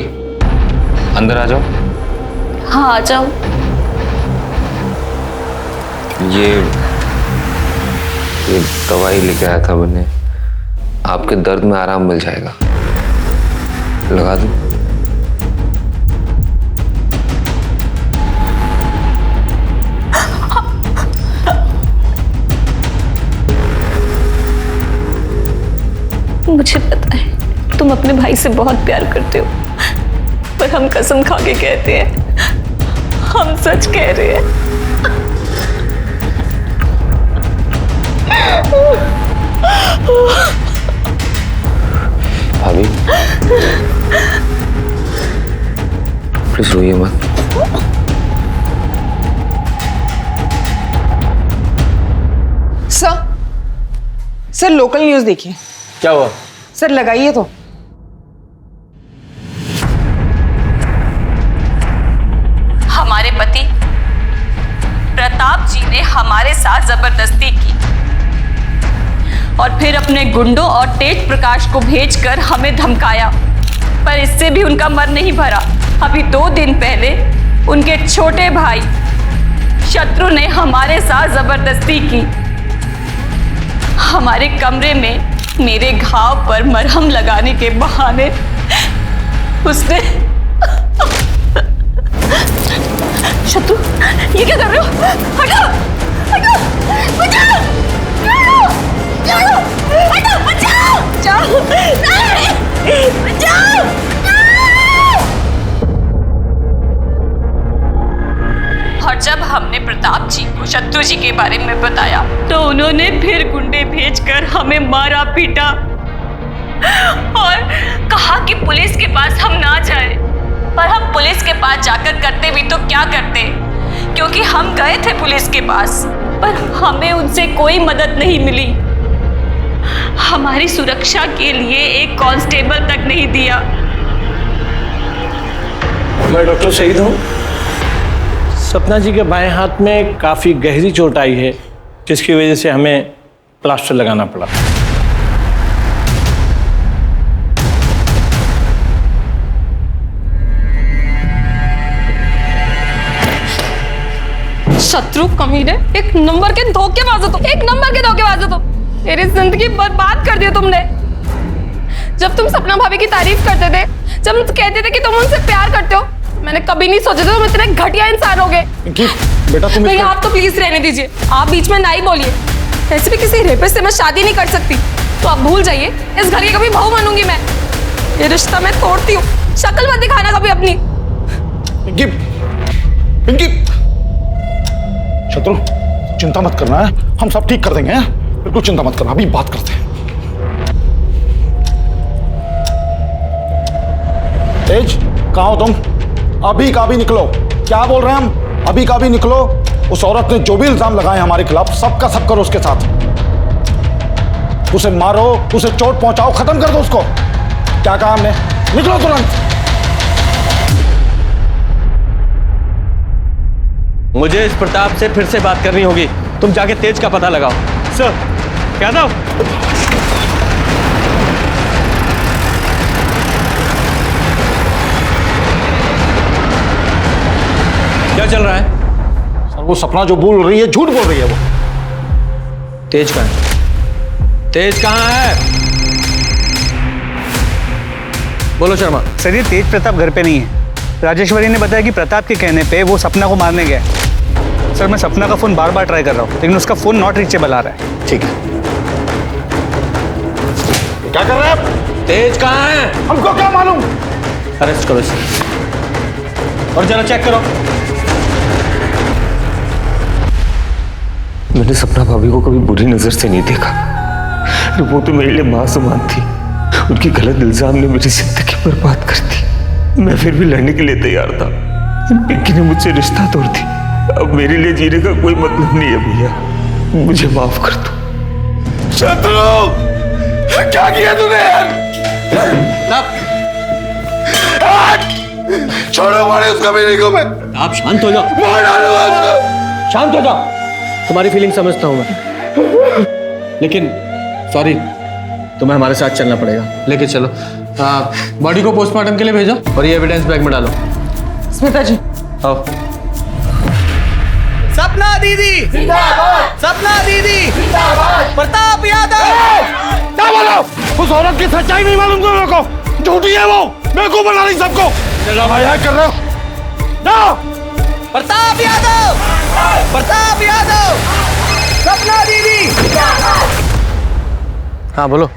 अंदर आ जाओ। हाँ आ जाओ। ये दवाई लेके आया था मैंने, आपके दर्द में आराम मिल जाएगा, लगा दूं? मुझे पता है तुम अपने भाई से बहुत प्यार करते हो, पर हम कसम खा के कहते हैं, हम सच कह रहे हैं। भाभी प्लीज रोइए मत। सर लोकल न्यूज देखिए। क्या हुआ? सर लगाइए तो। हमारे पति प्रताप जी ने हमारे साथ जबरदस्ती की और फिर अपने गुंडों और तेज प्रकाश को भेजकर हमें धमकाया, पर इससे भी उनका मन नहीं भरा। अभी 2 दिन पहले उनके छोटे भाई शत्रु ने हमारे साथ जबरदस्ती की। हमारे कमरे में मेरे घाव पर मरहम लगाने के बहाने उसने शत्रु, ये क्या कर रहे हो? हटो, हटो, बचाओ, हटो, बचाओ, बचाओ, बचाओ। और जब हमने प्रताप जी को शत्रु जी के बारे में बताया तो उन्होंने फिर गुंडे भेजकर हमें मारा पीटा और कहा कि पुलिस के पास हम ना जाए। पर हम पुलिस के पास जाकर करते भी तो क्या करते, क्योंकि हम गए थे पुलिस के पास पर हमें उनसे कोई मदद नहीं मिली। हमारी सुरक्षा के लिए एक कांस्टेबल तक नहीं दिया। मैं डॉक्टर शहीद हूँ। सपना जी के बाएं हाथ में काफ़ी गहरी चोट आई है, जिसकी वजह से हमें प्लास्टर लगाना पड़ा। शत्रु कमीने, एक नंबर के धोखेबाज हो तुम, एक नंबर के धोखेबाज हो तुम। मेरी जिंदगी बर्बाद कर दी तुमने। जब तुम सपना भाभी की तारीफ करते थे, जब तुम कहते थे कि तुम उनसे प्यार करते हो, मैंने कभी नहीं सोचा था तुम इतने घटिया इंसान होगे। बेटा तुम नहीं, आप तो प्लीज रहने दीजिए, आप बीच में ना ही बोलिए। ऐसे भी किसी रेपिस्ट से मैं शादी नहीं कर सकती, तो आप भूल जाइए। इस घर की कभी बहू बनूंगी मैं। ये रिश्ता मैं तोड़ती हूँ। शक्ल मत दिखाना कभी अपनी। पिंकी, शत्रु चिंता मत करना है, हम सब ठीक कर देंगे। बिल्कुल चिंता मत करना, अभी बात करते हैं। तेज, कहाँ हो तुम? अभी का भी निकलो। क्या बोल रहे हैं हम? अभी का भी निकलो। उस औरत ने जो भी इल्जाम लगाए हमारे खिलाफ, सबका सब करो उसके साथ। उसे मारो, उसे चोट पहुंचाओ, खत्म कर दो उसको। क्या कहा हमने? निकलो तुरंत। मुझे इस प्रताप से फिर से बात करनी होगी। तुम जाके तेज का पता लगाओ। सर, यादव, क्या चल रहा है? सर, वो सपना जो बोल रही है, झूठ बोल रही है। वो तेज कहाँ है? तेज कहाँ है? बोलो शर्मा। सर, ये तेज प्रताप घर पे नहीं है। राजेश्वरी ने बताया कि प्रताप के कहने पे वो सपना को मारने गया। सर, मैं सपना का फोन बार बार ट्राई कर रहा हूँ, लेकिन उसका फोन नॉट रीचेबल आ रहा है। ठीक है। क्या कर रहे हैं आप? तेज कहाँ है? हमको क्या मालूम? अरेस्ट करो इसे और जरा चेक करो। मैंने सपना भाभी को कभी बुरी नजर से नहीं देखा। वो तो मेरे लिए मां समान थी। उनकी गलत इल्जाम ने मेरी जिंदगी बर्बाद कर दी। मैं फिर भी लड़ने के लिए तैयार था। पिंकी ने मुझसे रिश्ता तोड़ दी। अब मेरे लिए जीने का कोई मतलब नहीं है भैया, मुझे माफ कर दो। शत्रु, क्या किया तूने यार? छोड़ो, मारे उसका मेरे को। मैं आप शांत हो जाओ। मार डालूंगा उसको। शांत हो जाओ। तुम्हारी फीलिंग समझता हूं मैं, लेकिन सॉरी, तुम्हें हमारे साथ चलना पड़ेगा। लेके चलो। बॉडी को पोस्टमार्टम के लिए भेजो और ये एविडेंस बैग में डालो। स्मिता जी, आओ। सपना दीदी जिंदाबाद, सपना दीदी जिंदाबाद, प्रताप यादव। क्या बोलो? उस औरत की सच्चाई नहीं मालूम तुम लोगों को? झूठी है वो, मैं को बना रही सबको। भाई कर रहे हो ना? प्रताप यादव, प्रताप यादव, सपना दीदी। हाँ बोलो।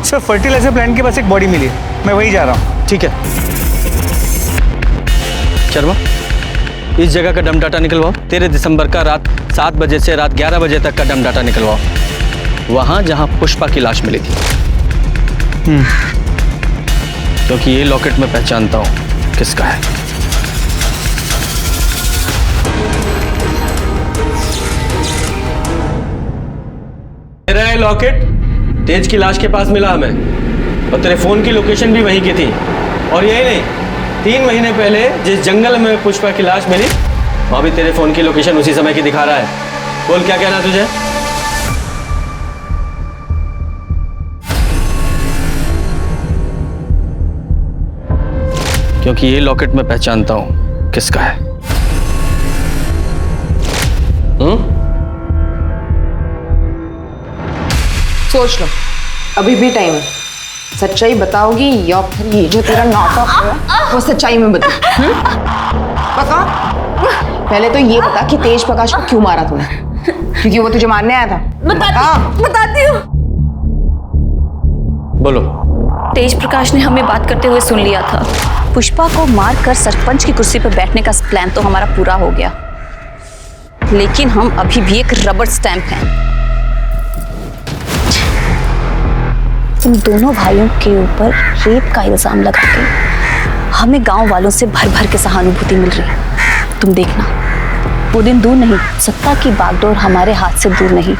सर, फर्टिलाइजर प्लांट के पास एक बॉडी मिली है, मैं वही जा रहा हूँ। ठीक है। शर्मा, इस जगह का डम डाटा निकलवाओ। 13 दिसंबर का रात 7 बजे से रात 11 बजे तक का डम डाटा निकलवाओ, वहां जहां पुष्पा की लाश मिली थी। क्योंकि ये लॉकेट मैं पहचानता हूं किसका है। तेरा ये लॉकेट तेज की लाश के पास मिला हमें, और तेरे फोन की लोकेशन भी वहीं की थी। और यही नहीं, 3 महीने पहले जिस जंगल में पुष्पा की लाश मिली, वहां भी तेरे फोन की लोकेशन उसी समय की दिखा रहा है। बोल, क्या कहना तुझे? क्योंकि ये लॉकेट मैं पहचानता हूं किसका है। सोच लो, अभी भी टाइम है। सच्चाई बताओगी या फिर ये जो तेरा नाटक है वो सच्चाई में बता? बता। पहले तो ये बता कि तेज प्रकाश को क्यों मारा तूने? क्योंकि वो तुझे मारने आया था? बताती हूँ। बोलो। तेज प्रकाश ने हमें बात करते हुए सुन लिया था। पुष्पा को मारकर सरपंच की कुर्सी पर बैठने का प्लान तो हमारा पूरा हो गया, लेकिन हम अभी भी एक रबर स्टैंप हैं। इन दोनों भाइयों के ऊपर रेप का इल्जाम लगा के हमें गांव वालों से भर भर के सहानुभूति मिल रही है। तुम देखना, वो दिन दूर नहीं, सत्ता की बागडोर हमारे हाथ से दूर नहीं,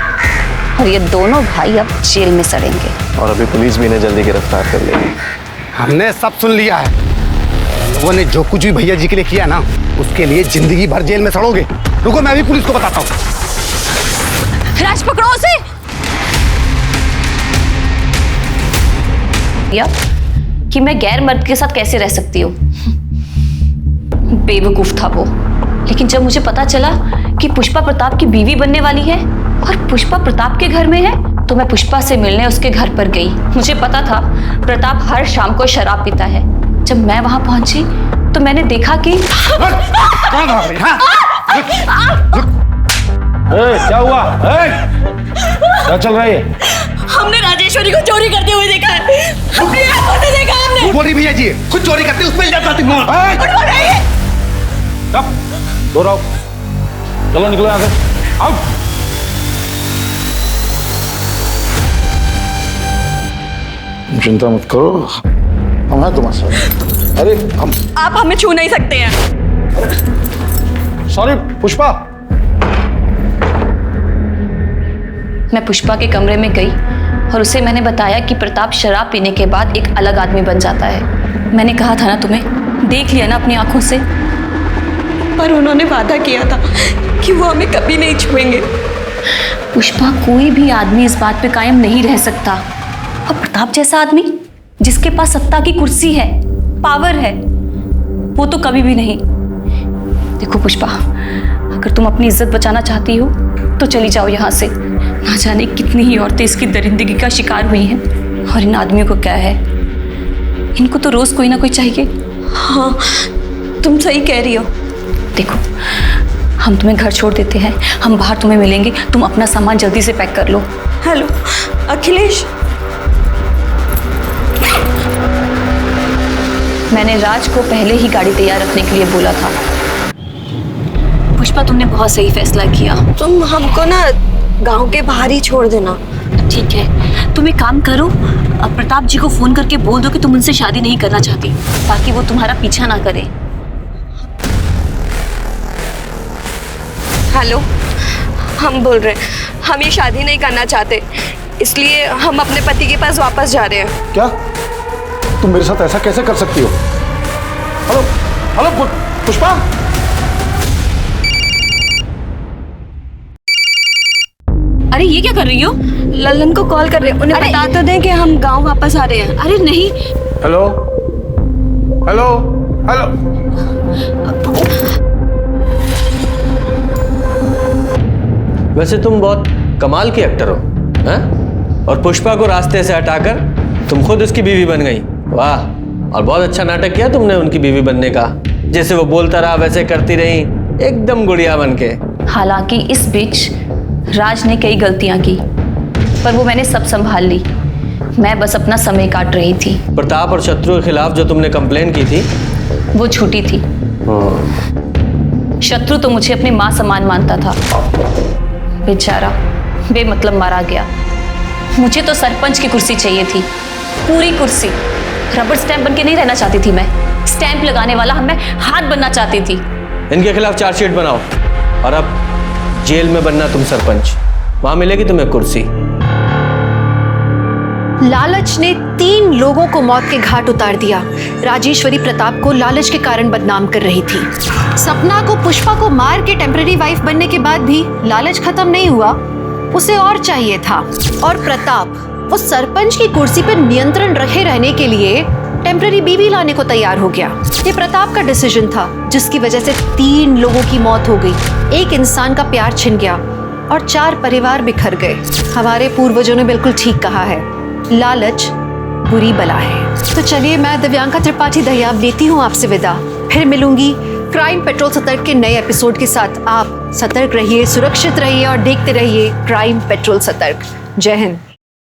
और ये दोनों भाई अब जेल में सड़ेंगे। और अभी पुलिस भी इन्हें जल्दी गिरफ्तार कर लेगी। हमने सब सुन लिया है। लोगों ने जो कुछ भी भैया जी के लिए किया ना, उसके लिए जिंदगी भर जेल में सड़ोगे। रुको, मैं अभी पुलिस को बताता हूँ। राज, पकड़ो उसे। या कि मैं गैर मर्द के साथ कैसे रह सकती हूँ। बेवकूफ था वो, लेकिन जब मुझे पता चला कि पुष्पा प्रताप की बीवी बनने वाली है और पुष्पा प्रताप के घर में है, तो मैं पुष्पा से मिलने उसके घर पर गई। मुझे पता था प्रताप हर शाम को शराब पीता है। जब मैं वहां पहुंची तो मैंने देखा कि क्या हुआ? क्या चल रहा है? हमने राजेश्वरी को चोरी करते हुए देखा है। अपनी आंखों से देखा हमने। बोली भैया जी, खुद चोरी करते उसमें इल्जाम लगाती हूँ। दो रहो, चलो निकलो यहाँ से, आओ। चिंता मत करो, हम हैं तुम्हारे साथ। अरे हम, आप हमें छू नहीं सकते हैं। सॉरी पुष्पा। मैं पुष्पा के कमरे में गई और उसे मैंने बताया कि प्रताप शराब पीने के बाद एक अलग आदमी बन जाता है। मैंने कहा था ना तुम्हें, देख लिया ना अपनी आंखों से। पर उन्होंने वादा किया था कि वो हमें कभी नहीं छुएंगे। पुष्पा, कोई भी आदमी इस बात पे कायम नहीं रह सकता, और प्रताप जैसा आदमी जिसके पास सत्ता की कुर्सी है, पावर है, वो तो कभी भी नहीं। देखो पुष्पा, अगर तुम अपनी इज्जत बचाना चाहती हो तो चली जाओ यहाँ से। ना जाने कितनी ही औरतें इसकी दरिंदगी का शिकार हुई हैं, और इन आदमियों को क्या है, इनको तो रोज कोई ना कोई चाहिए। हाँ, तुम सही कह रही हो। देखो, हम तुम्हें घर छोड़ देते हैं, हम बाहर तुम्हें मिलेंगे, तुम अपना सामान जल्दी से पैक कर लो। हेलो अखिलेश। मैंने राज को पहले ही गाड़ी तैयार रखने के लिए बोला था। पुष्पा, तुमने बहुत सही फैसला किया। तुम हमको ना गांव के बाहर ही छोड़ देना। ठीक है, तुम एक काम करो, अब प्रताप जी को फोन करके बोल दो कि तुम उनसे शादी नहीं करना चाहती, ताकि वो तुम्हारा पीछा ना करे। हेलो, हम बोल रहे हैं, हम ये शादी नहीं करना चाहते, इसलिए हम अपने पति के पास वापस जा रहे हैं। क्या तुम मेरे साथ ऐसा कैसे कर सकती हो? Hello hello Pushpa. अरे ये क्या कर रही हो? लल्लन को कॉल कर रहे हैं, उन्हें बता तो दें कि हम गांव वापस आ रहे हैं। अरे नहीं। Hello hello hello. वैसे तुम बहुत कमाल की एक्टर हो, हैं? और पुष्पा को रास्ते से हटाकर तुम खुद उसकी बीवी बन गई। वाह, और बहुत अच्छा नाटक किया तुमने उनकी बीवी बनने का। जैसे वो बोलता रहा वैसे करती रही, एकदम गुड़िया बनके। हालांकि इस बीच राज ने कई गलतियां की, पर वो मैंने सब संभाल ली। मैं बस अपना समय काट रही थी। प्रताप और शत्रु के खिलाफ जो तुमने कंप्लेन की थी, वो झूठी थी। शत्रु तो मुझे अपनी माँ समान मानता था, बेचारा बेमतलब मारा गया। मुझे तो सरपंच की कुर्सी चाहिए थी, पूरी कुर्सी। रबर स्टैंप बन के नहीं रहना चाहती थी मैं, स्टैंप लगाने वाला मैं हाथ बनना चाहती थी। इनके खिलाफ चार्जशीट बनाओ, और अब जेल में बनना तुम सरपंच, वहां मिलेगी तुम्हें कुर्सी। लालच ने 3 लोगों को मौत के घाट उतार दिया। राजेश्वरी प्रताप को लालच के कारण बदनाम कर रही थी। सपना को पुष्पा को मार के टेम्पररी वाइफ बनने के बाद भी लालच खत्म नहीं हुआ, उसे और चाहिए था। और प्रताप वो सरपंच की कुर्सी पर नियंत्रण रखे रहने के लिए टेम्पररी बीवी लाने को तैयार हो गया। ये प्रताप का डिसीजन था, जिसकी वजह से 3 लोगों की मौत हो गई, 1 इंसान का प्यार छिन गया और 4 परिवार बिखर गए। हमारे पूर्वजों ने बिल्कुल ठीक कहा है, लालच बुरी बला है। तो चलिए, मैं दिव्यांका त्रिपाठी दहियाब लेती हूँ आपसे विदा। फिर मिलूंगी क्राइम पेट्रोल सतर्क के नए एपिसोड के साथ। आप सतर्क रहिए, सुरक्षित रहिए और देखते रहिए क्राइम पेट्रोल सतर्क। जय हिंद।